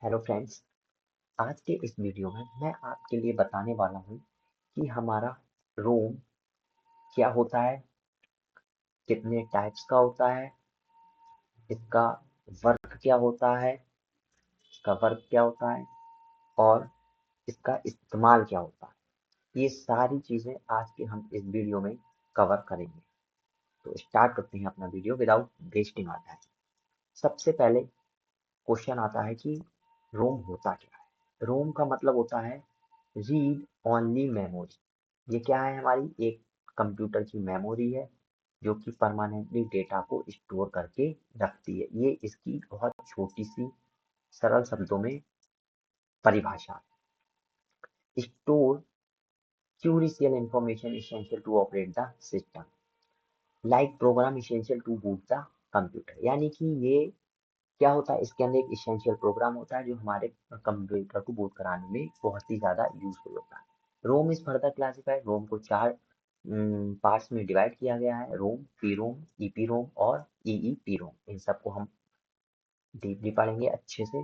Hello friends, आज के इस वीडियो में मैं आपके लिए बताने वाला हूँ कि हमारा रोम क्या होता है, कितने टाइप्स का होता है, इसका वर्क क्या होता है, इसका वर्क क्या होता है और इसका इस्तेमाल क्या होता है। ये सारी चीज़ें आज के हम इस वीडियो में कवर करेंगे। तो स्टार्ट करते हैं अपना video without wasting our time. सबसे पहले क्वेश्चन आता है कि रोम होता क्या है। रोम का मतलब होता है रीड ओनली मेमोरी। ये क्या है, हमारी एक कंप्यूटर की मेमोरी है जो कि परमानेंटली डेटा को स्टोर करके रखती है। ये इसकी बहुत छोटी सी सरल शब्दों में परिभाषा है। Store crucial information essential to operate the system like program essential to boot the computer. यानी कि ये क्या होता है, इसके अंदर एक इसेंशियल प्रोग्राम होता है जो हमारे कंप्यूटर को बूट कराने में बहुत ही ज़्यादा यूजफुल होता है। रोम इज फर्दर क्लासिफाइड। रोम को चार पार्ट्स में डिवाइड किया गया है, रोम, पी रोम, ईपी रोम और ईईपी रोम। इन सबको हम डीपली पढ़ेंगे अच्छे से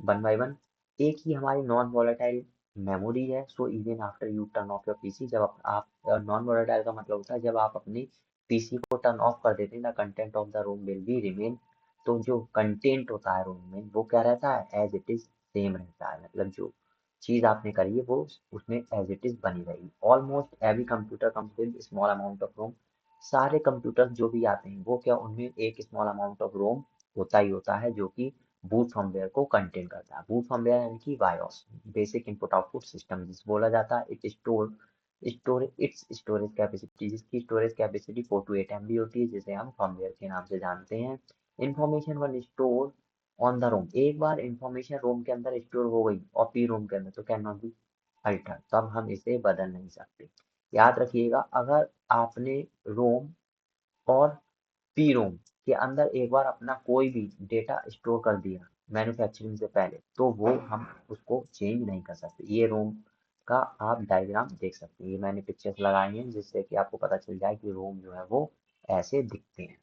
वन बाय वन। एक ही हमारी नॉन वोलेटाइल मेमोरी है। So even after U turn off your PC, जब आप नॉन वोलेटाइल का मतलब होता है जब आप अपने पीसी को टर्न ऑफ कर देते हैं, the content of the ROM will be remain. तो जो कंटेंट होता है रोम में वो क्या रहता है, एज इट इज सेम रहता है। मतलब जो चीज आपने करी है वो उसमें एज इट इज बनी रहेगी। Almost every computer comes with small amount of ROM. सारे कंप्यूटर जो भी आते हैं वो क्या, उनमें एक स्मॉल अमाउंट ऑफ रोम होता ही होता है जो कि बूट फर्मवेयर को कंटेन करता है। बूट फर्मवेयर यानी कि BIOS, basic input output system जिसे बोला जाता है। It store it's storage capacity, जिसकी स्टोरेज कैपेसिटी 4 to 8 MB होती है, जिसे हम फर्मवेयर के नाम से जानते हैं। Information one store on the ROM. एक बार इंफॉर्मेशन रोम के अंदर स्टोर हो गई और पी रोम के अंदर, तो कैन नॉट बी अल्टर, तब हम इसे बदल नहीं सकते। याद रखिएगा, अगर आपने रोम और पी रोम के अंदर एक बार अपना कोई भी डेटा स्टोर कर दिया मैन्युफैक्चरिंग से पहले, तो वो हम उसको चेंज नहीं कर सकते। ये रोम का आप डायग्राम देख सकते हैं, ये मैंने पिक्चर्स लगाई हैं जिससे कि आपको पता चल जाए कि रोम जो है वो ऐसे दिखते हैं।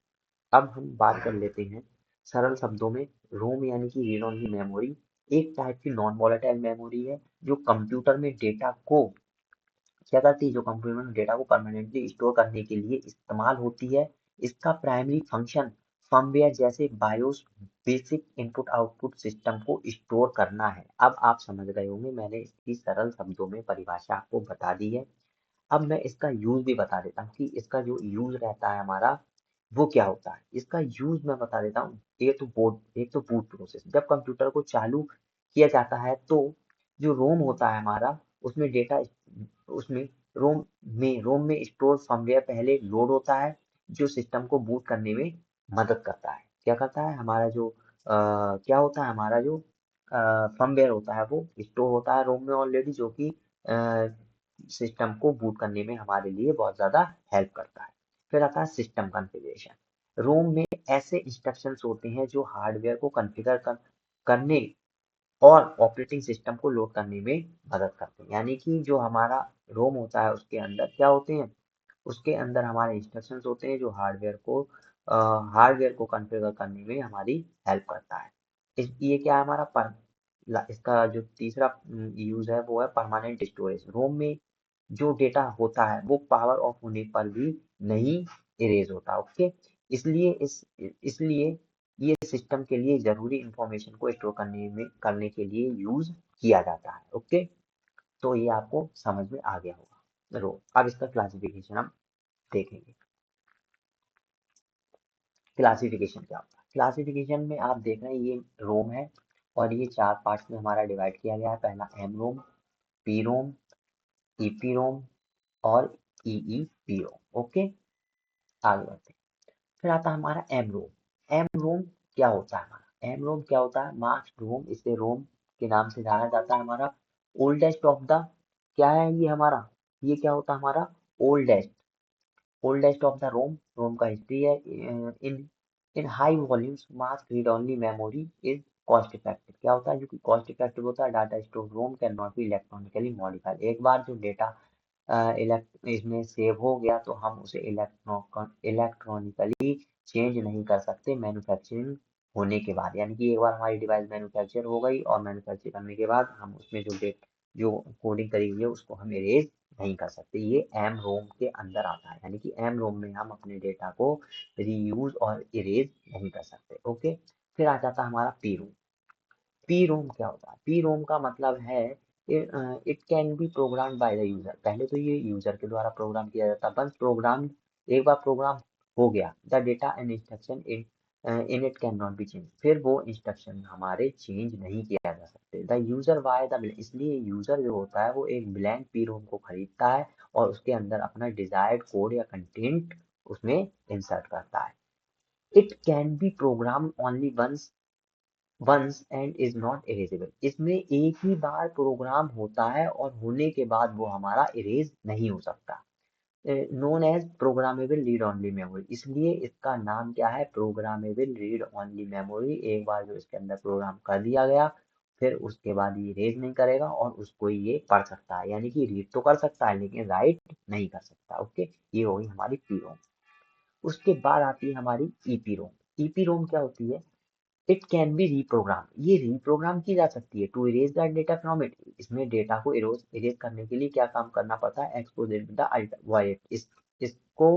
अब हम बात कर लेते हैं सरल शब्दों में। रोम यानी कि रीड ओनली मेमोरी एक टाइप की नॉन वॉलेटाइल मेमोरी है जो कंप्यूटर में डेटा को क्या करती है, जो कंप्यूटर में डेटा को परमानेंटली स्टोर करने के लिए इस्तेमाल होती है। इसका प्राइमरी फंक्शन फर्मवेयर जैसे BIOS, basic input output system को स्टोर करना है। अब आप समझ गए होंगे, मैंने इसकी सरल शब्दों में परिभाषा आपको बता दी है। अब मैं इसका यूज भी बता देता हूँ कि इसका जो यूज रहता है हमारा वो क्या होता है। इसका यूज मैं बता देता हूँ। एक तो बूट प्रोसेस, जब कंप्यूटर को चालू किया जाता है तो जो रोम होता है हमारा, उसमें डेटा, उसमें रोम में स्टोर फर्मवेयर पहले लोड होता है जो सिस्टम को बूट करने में मदद करता है। क्या करता है, हमारा जो क्या होता है, हमारा जो फर्मवेयर होता है वो स्टोर होता है रोम में ऑलरेडी, जो कि सिस्टम को बूट करने में हमारे लिए बहुत ज़्यादा हेल्प करता है। फिर आता है सिस्टम कॉन्फ़िगरेशन। रोम में ऐसे इंस्ट्रक्शंस होते हैं जो हार्डवेयर को कॉन्फ़िगर करने और ऑपरेटिंग सिस्टम को लोड करने में मदद करते हैं। यानी कि जो हमारा रोम होता है उसके अंदर क्या होते हैं, उसके अंदर हमारे इंस्ट्रक्शंस होते हैं जो हार्डवेयर को कॉन्फ़िगर करने में हमारी हेल्प करता है। ये क्या है हमारा इसका जो तीसरा यूज है वो है परमानेंट स्टोरेज। रोम में जो डेटा होता है वो पावर ऑफ होने पर भी नहीं इरेज होता। ओके, इसलिए ये सिस्टम के लिए जरूरी इंफॉर्मेशन को स्टोर करने के लिए यूज किया जाता है। ओके, तो ये आपको समझ में आ गया होगा। रो अब इसका क्लासिफिकेशन हम देखेंगे। क्लासिफिकेशन क्या होता है, क्लासिफिकेशन में आप देख रहे हैं ये रोम है और ये चार पार्ट्स में हमारा डिवाइड किया गया है। पहला एम रोम, पी रोम, ईपी रोम और ईईपी रोम। ओके, आगे बढ़ते हैं। फिर आता है हमारा एम रोम। एम रोम क्या होता है, हमारा एम रोम क्या होता है, मास्क रोम, इसे रोम के नाम से जाना जाता है। हमारा ओल्डेस्ट ऑफ द, क्या है ये हमारा, ये क्या होता है हमारा oldest of the ROM. ROM का हिस्ट्री है। In in high volumes mask read only memory is cost effective. क्या होता है, जो कि कॉस्ट इफेक्टिव होता है, data store ROM can not be electronically modified. एक बार जो डेटा इसमें सेव हो गया तो हम उसे इलेक्ट्रॉनिकली चेंज नहीं कर सकते। मैन्युफैक्चरिंग होने के बाद, यानी कि एक बार हमारी डिवाइस मैन्युफैक्चर हो गई और मैन्युफैक्चर करने के बाद हम उसमें जो कोडिंग करी हुई है उसको हम इरेज नहीं कर सकते। ये एम रोम के अंदर आता है, यानी कि एम रोम में हम अपने डेटा को रीयूज और इरेज नहीं कर सकते। ओके, फिर आ जाता है हमारा पी रोम। पी रोम क्या होता है? पी रोम का मतलब है it can be program by the user. पहले तो ये यूजर के द्वारा प्रोग्राम किया जाता है। वंस प्रोग्राम, एक बार प्रोग्राम हो गया, the data and instruction in it can not B change, फिर वो इंस्ट्रक्शन हमारे चेंज नहीं किया जा सकते। द यूजर बाय द, इसलिए यूजर जो होता है वो एक ब्लैंक पी रोम को खरीदता है और उसके अंदर अपना डिजायर्ड कोड या कंटेंट उसमें इंसर्ट करता है। It can be program only once and is not erasable. इसमें एक ही बार प्रोग्राम होता है और होने के बाद वो हमारा इरेज नहीं हो सकता। Known as programmable read only memory, इसलिए इसका नाम क्या है? Programmable read only memory. एक बार जो इसके अंदर प्रोग्राम कर दिया गया, फिर उसके बाद ये इरेज नहीं करेगा और उसको ये पढ़ सकता है, यानी कि रीड तो कर सकता है लेकिन राइट नहीं कर सकता। ओके, ये होगी हमारी पी रोम। उसके बाद आती है हमारी ईपी रोम। ईपी रोम क्या होती है? इट कैन बी रीप्रोग्राम, ये रीप्रोग्राम की जा सकती है to erase the data from it. इसमें डेटा को इरेज करने के लिए क्या काम करना पड़ता है? एक्सपोज द अल्ट्रावायलेट, इसको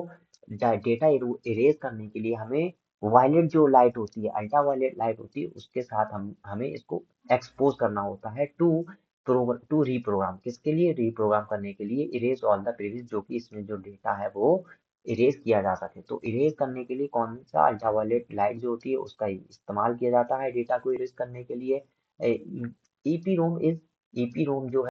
डेटा इरेज करने के लिए हमें वायलेट जो लाइट होती है, अल्ट्रावायलेट लाइट होती है, उसके साथ हमें इसको एक्सपोज करना होता है टू रीप्रोग्राम। किसके लिए? रीप्रोग्राम करने के लिए, इरेज ऑल द प्रीवियस, जो कि इसमें जो डेटा है वो इरेज किया जा सके। तो इरेज करने के लिए कौन सा अल्ट्रावायलेट लाइट जो होती है उसका इस्तेमाल किया जाता है डेटा को इरेज करने के लिए। ईपी रोम जो